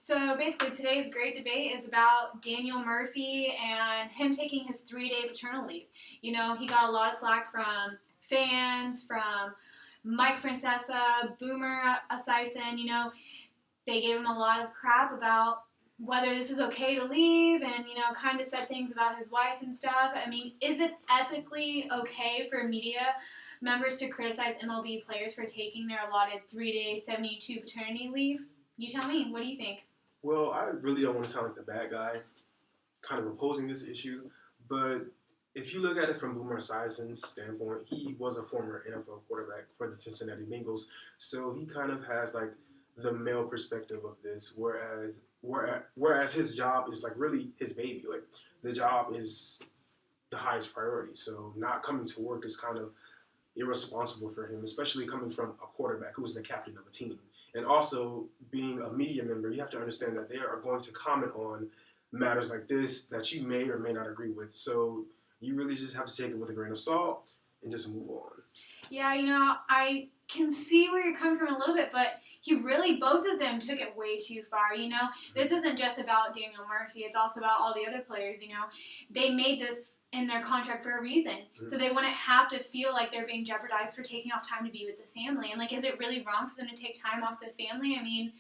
So basically, today's great debate is about Daniel Murphy and him taking his 3-day paternal leave. You know, he got a lot of slack from fans, from Mike Francesa, Boomer Esiason. You know, they gave him a lot of crap about whether this is okay to leave and, you know, kind of said things about his wife and stuff. I mean, is it ethically okay for media members to criticize MLB players for taking their allotted 3-day, 72 paternity leave? You tell me. What do you think? Well, I really don't want to sound like the bad guy, kind of opposing this issue, but if you look at it from Boomer Esiason's standpoint, he was a former NFL quarterback for the Cincinnati Bengals, so he kind of has like the male perspective of this, whereas his job is like really his baby, like the job is the highest priority. So not coming to work is kind of irresponsible for him, especially coming from a quarterback who is the captain of a team. And also, being a media member, you have to understand that they are going to comment on matters like this that you may or may not agree with. So you really just have to take it with a grain of salt and just move on. Yeah, you know, I can see where you're coming from a little bit, but both of them took it way too far, you know? This isn't just about Daniel Murphy, it's also about all the other players, you know? They made this in their contract for a reason, so they wouldn't have to feel like they're being jeopardized for taking off time to be with the family. And, like, is it really wrong for them to take time off the family? I mean,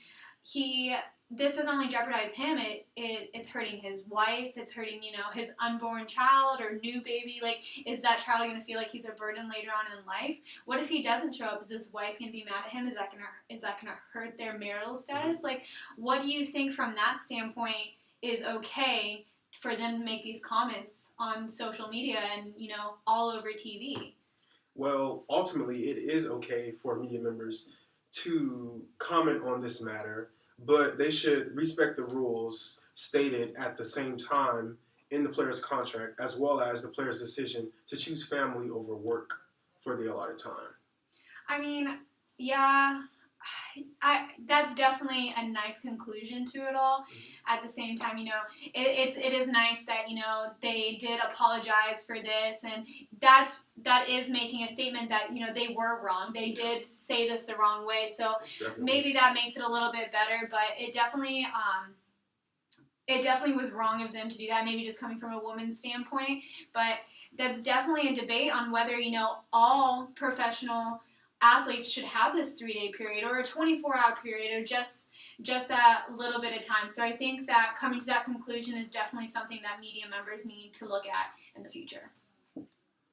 this doesn't only jeopardize him, it's hurting his wife, it's hurting, you know, his unborn child or new baby. Like, is that child going to feel like he's a burden later on in life? What if he doesn't show up? Is his wife going to be mad at him? Is that going to hurt their marital status? Like, what do you think from that standpoint is okay for them to make these comments on social media and, you know, all over TV? Well, ultimately, it is okay for media members to comment on this matter, but they should respect the rules stated at the same time in the player's contract, as well as the player's decision to choose family over work for the allotted time. I mean, yeah, that's definitely a nice conclusion to it all. At the same time, you know, it is nice that, you know, they did apologize for this, and that is making a statement that, you know, they were wrong. They did say this the wrong way, so maybe that makes it a little bit better. But it definitely was wrong of them to do that. Maybe just coming from a woman's standpoint, but that's definitely a debate on whether, you know, all professional athletes should have this 3-day period or a 24-hour period or just that little bit of time. So I think that coming to that conclusion is definitely something that media members need to look at in the future.